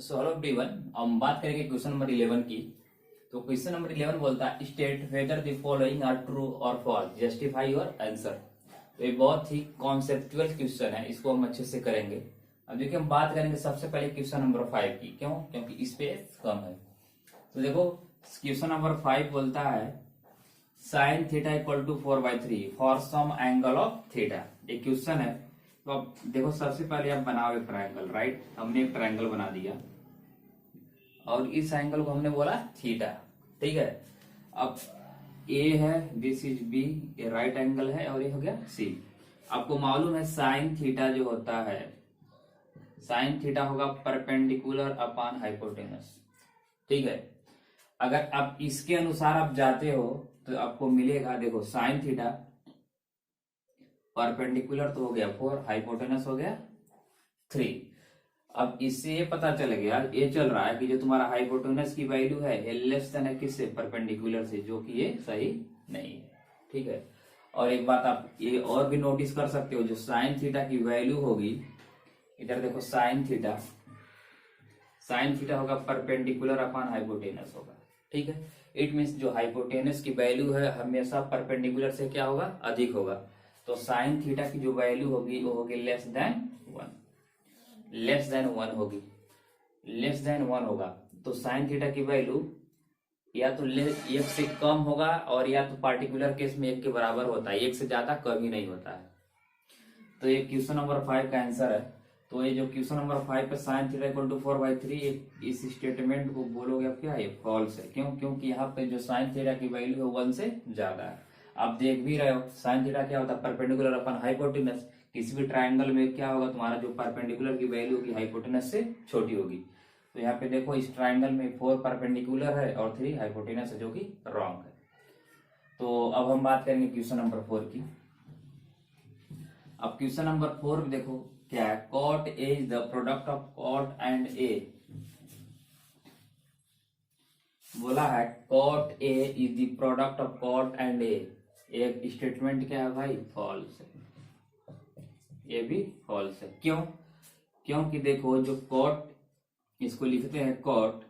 So hello everyone, हम बात करेंगे क्वेश्चन नंबर 11 की। तो क्वेश्चन नंबर 11 बोलता है state whether the following are true और फॉल्स, जस्टिफाई योर आंसर। तो ये बहुत ही कॉन्सेप्चुअल क्वेश्चन है, इसको हम अच्छे से करेंगे। अब देखिए हम बात करेंगे सबसे पहले क्वेश्चन नंबर 5 की। क्यों? क्योंकि स्पेस कम है। तो देखो क्वेश्चन नंबर 5 बोलता है sine theta equal to 4/3 for some angle of theta. ये क्वेश्चन है। तो अब देखो सबसे पहले आप बनाओ एक ट्रायंगल, राइट। हमने एक ट्रायंगल बना दिया और इस एंगल को हमने बोला थीटा, ठीक है। अब ए है, दिस इज बी, ये राइट एंगल है और ये हो गया सी। आपको मालूम है साइन थीटा जो होता है, साइन थीटा होगा परपेंडिकुलर अपॉन हाइपोटेनस, ठीक है। अगर आप इसके अनुसार आप जाते हो तो आपको मिलेगा, देखो साइन थीटा परपेंडिकुलर तो हो गया 4, हाइपोटेनस हो गया 3। अब इससे ये पता चल गया, ये चल रहा है कि जो तुम्हारा हाइपोटेनस की वैल्यू है ये लेस देन है किससे, परपेंडिकुलर से, जो कि ये सही नहीं है, ठीक है। और एक बात आप ये और भी नोटिस कर सकते हो, जो साइन थीटा की वैल्यू होगी, इधर देखो साइन थीटा होगा परपेंडिकुलर अपॉन हाइपोटेनस होगा, ठीक है। इट मीन्स जो हाइपोटेनस की वैल्यू है हमेशा परपेंडिकुलर से क्या होगा, अधिक होगा। तो साइन थीटा की जो वैल्यू होगी वो होगी लेस देन 1 होगी, लेस देन 1 होगा। तो साइन थीटा की वैल्यू या तो 1 से कम होगा और या तो पार्टिकुलर केस में 1 के बराबर होता है, 1 से ज्यादा कभी नहीं होता है। तो ये क्वेश्चन नंबर 5 का आंसर है। तो ये जो क्वेश्चन नंबर 5 पे साइन थीटा इक्वल टू 4/3, इस स्टेटमेंट को बोलोगे आप क्या है, फॉल्स है। क्यों? क्योंकि यहाँ पे जो साइन थीटा की वैल्यू है 1 से ज्यादा है। आप देख भी रहे हो साइन थीटा क्या होता है, परपेंडिकुलर अपन हाइपोटेनस। किसी भी ट्रायंगल में क्या होगा, तुम्हारा जो परपेंडिकुलर की वैल्यू होगी हाइपोटेनस से छोटी होगी। तो यहाँ पे देखो इस ट्रायंगल में 4 परपेंडिकुलर है और 3 हाइपोटेनस है, जो कि रॉन्ग है। तो अब हम बात करेंगे क्वेश्चन नंबर 4 की। अब क्वेश्चन नंबर 4 में देखो क्या है, cot A is the product of cot and A. बोला है cot A is the product of cot and A. एक स्टेटमेंट क्या है भाई, फॉल्स है। ये भी फॉल्स है। क्यों? क्योंकि देखो जो कॉट, इसको लिखते हैं कॉट,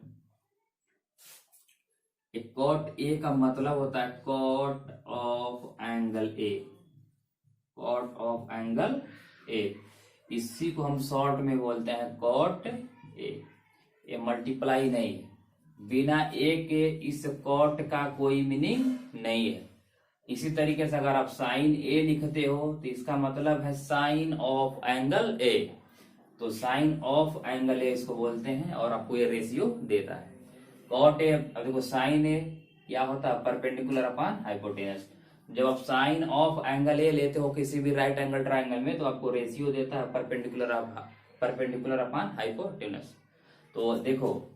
कॉट ए का मतलब होता है cot of angle A, cot of angle A. इसी को हम शॉर्ट में बोलते हैं कॉट ए। ये मल्टीप्लाई नहीं है, बिना ए के इस कॉट का कोई मीनिंग नहीं है। इसी तरीके से अगर आप साइन ए लिखते हो तो इसका मतलब है साइन ऑफ एंगल ए। तो साइन ऑफ एंगल ए इसको बोलते हैं और आपको ये रेशियो देता है कॉट ए। अब देखो साइन ए क्या होता है, परपेंडिकुलर अपॉन हाइपोटेनस। जब आप साइन ऑफ एंगल ए लेते हो किसी भी राइट एंगल ट्रायंगल में तो आपको रेशियो देता है परपेंडिकुलर अपॉन हाइपोटेनस। तो देखो,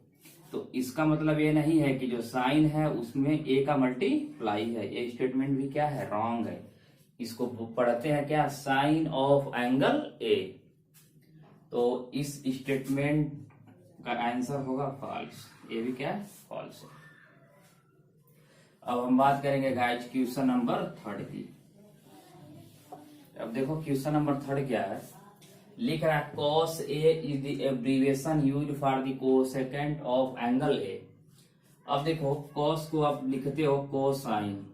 तो इसका मतलब ये नहीं है कि जो साइन है उसमें ए का मल्टीप्लाई है। ये स्टेटमेंट भी क्या है, रॉन्ग है। इसको पढ़ते हैं क्या, साइन ऑफ एंगल ए। तो इस स्टेटमेंट का आंसर होगा फॉल्स। ये भी क्या है, फॉल्स है। अब हम बात करेंगे गाइस क्वेश्चन नंबर 3 की। अब देखो क्वेश्चन नंबर 3 क्या है, लिख रहा है cos A is the abbreviation used for the cosecant of angle A। अब देखो cos को आप लिखते हो कोसाइन,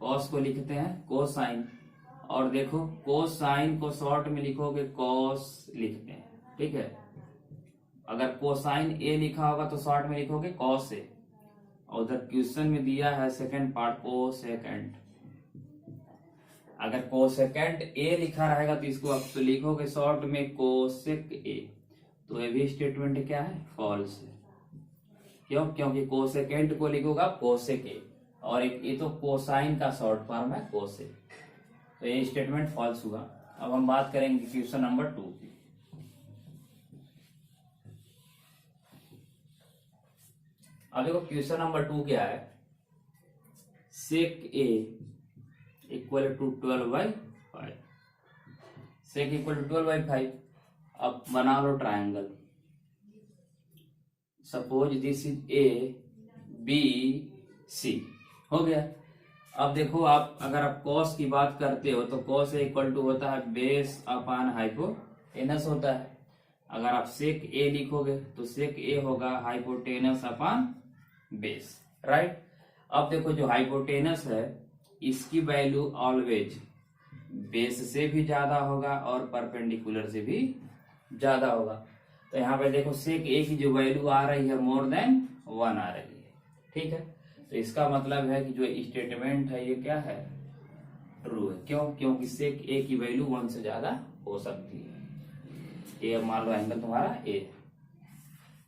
cos को लिखते हैं कोसाइन, और देखो कोसाइन को शॉर्ट में लिखोगे cos लिखते हैं, ठीक है। अगर कोसाइन A लिखा होगा तो शॉर्ट में लिखोगे cos A, और उधर क्वेश्चन में दिया है सेकंड पार्ट कोसेकेंट। अगर कोसेकेंट ए लिखा रहेगा तो इसको आप तो लिखोगे शॉर्ट में कोसेक ए। तो ये भी स्टेटमेंट क्या है, फॉल्स है। क्यों? क्योंकि कोसेकेंट को लिखोगा कोसेक ए, और एक ये तो कोसाइन का शॉर्ट फॉर्म है कोसेक। तो ये स्टेटमेंट फॉल्स हुआ। अब हम बात करेंगे क्वेश्चन नंबर 2 की। अब देखो क्वेश्चन नंबर 2 क्या है, sec A equal to 12/5, sec equal to 12/5। अब बना लो triangle, suppose this is A B C, हो गया। अब देखो आप अगर आप कॉस की बात करते हो तो कॉस इक्वल टू होता है बेस अपॉन हाइपोटेनस होता है। अगर आप सेक ए लिखोगे तो सेक ए होगा हाइपोटेनस अपॉन बेस, राइट। अब देखो जो हाइपोटेनस है इसकी वैल्यू ऑलवेज बेस से भी ज्यादा होगा और परपेंडिकुलर से भी ज्यादा होगा। तो यहाँ पे देखो सेक ए की जो वैल्यू आ रही है मोर देन 1 आ रही है, ठीक है। तो इसका मतलब है कि जो स्टेटमेंट है ये क्या है, ट्रू है। क्यों? क्योंकि सेक ए की वैल्यू 1 से ज्यादा हो सकती है। ये मान लो एंगल तुम्हारा ए।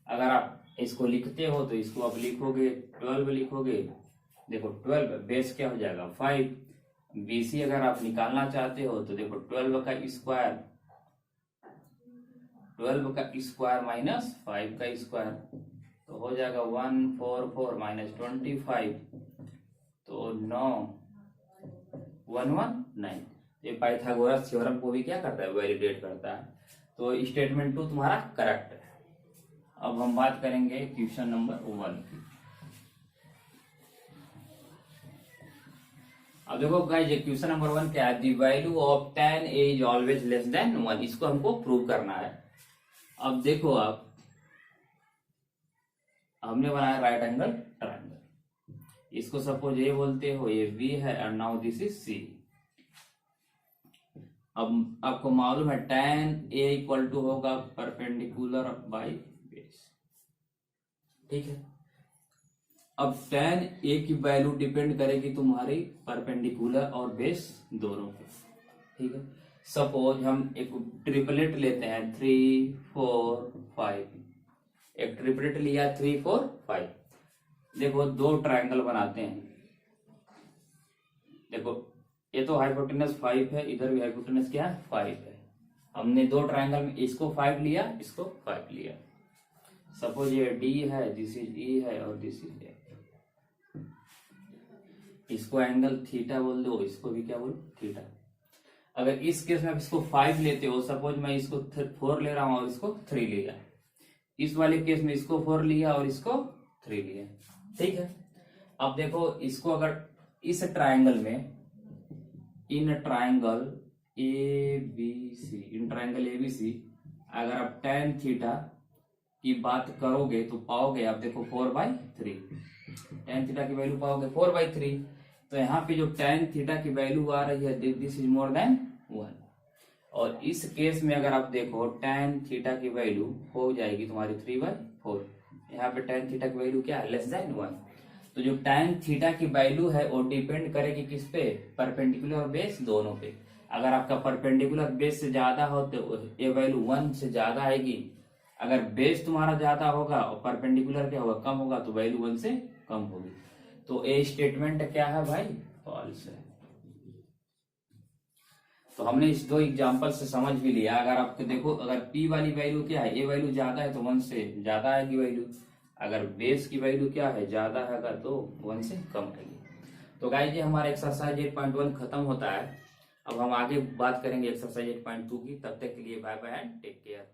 अगर आप इसको लिखते हो तो इसको आप लिखोगे 12 लिखोगे, देखो 12 बेस क्या हो जाएगा 5। बीसी अगर आप निकालना चाहते हो तो देखो 12 का स्क्वायर, 12 का स्क्वायर माइनस 5 का स्क्वायर, तो हो जाएगा 144 माइनस 25, तो 9 119। ये पाइथागोरस थ्योरम को भी क्या करता है, वैलिडेट करता है। तो स्टेटमेंट 2 तुम्हारा करेक्ट है। अब हम बात करेंगे क्वेश्चन नंबर 1 की। अब देखो गाइस क्वेश्चन नंबर 1 क्या है, the value of tan a is always less than 1। इसको हमको प्रूव करना है। अब देखो आप, हमने बनाया राइट एंगल ट्रायंगल, इसको सपोज ये बोलते हो ये B है और नाउ दिस इज C। अब आपको मालूम है tan a इक्वल टू होगा परपेंडिकुलर बाई बेस, ठीक है। अब tan a की वैल्यू डिपेंड करेगी तुम्हारी परपेंडिकुलर और बेस दोनों पे, ठीक है। सपोज हम एक ट्रिपलेट लेते हैं 3 4 5, एक ट्रिपलेट लिया 3 4 5। देखो दो ट्रायंगल बनाते हैं, देखो ये तो हाइपोटेनस 5 है, इधर भी हाइपोटेनस क्या है 5 है। हमने दो ट्रायंगल में इसको 5 लिया, इसको 5 लिया। सपोज ये D है, दिस इज E है और दिस इज A। इसको एंगल थीटा बोल दो, इसको भी क्या बोलो थीटा। अगर इस केस में आप इसको 5 लेते हो, सपोज मैं इसको 4 ले रहा हूं और इसको 3 लिया, इस वाले केस में इसको 4 लिया और इसको 3 लिया, ठीक है। अब देखो इसको अगर इस ट्रायंगल में, in triangle ABC, in triangle ABC अगर आप tan थीटा की बात करोगे तो पाओगे आप देखो 4/3, tan थीटा की वैल्यू पाओगे 4/3। तो यहाँ पे जो tan थीटा की वैल्यू आ रही है दिस इज मोर देन 1। और इस केस में अगर आप देखो tan थीटा की वैल्यू हो जाएगी तुम्हारी 3/4। यहाँ पे tan थीटा की वैल्यू क्या है, लेस देन 1। तो जो tan थीटा की वैल्यू है वो डिपेंड करेगी किस पे, परपेंडिकुलर और बेस दोनों पे। अगर आपका परपेंडिकुलर बेस से ज्यादा हो तो ये वैल्यू 1 से ज्यादा आएगी। अगर बेस तुम्हारा ज्यादा होगा और परपेंडिकुलर क्या होगा, कम होगा, तो वैल्यू 1 से कम होगी। तो ए स्टेटमेंट क्या है भाई, फॉल्स है। तो हमने इस दो एग्जांपल से समझ भी लिया। अगर आपको देखो अगर P वाली वैल्यू क्या है, ए वैल्यू ज्यादा है तो 1 से ज्यादा आएगी वैल्यू। अगर बेस की वैल्यू क्या है, ज्यादा है तो 1 से कम आएगी। तो गाइस ये हमारा एक्सरसाइज 8.1 खत्म होता है। अब हम आगे बात करेंगे एक्सरसाइज 8.2 की। तब तक के लिए bye bye and take care.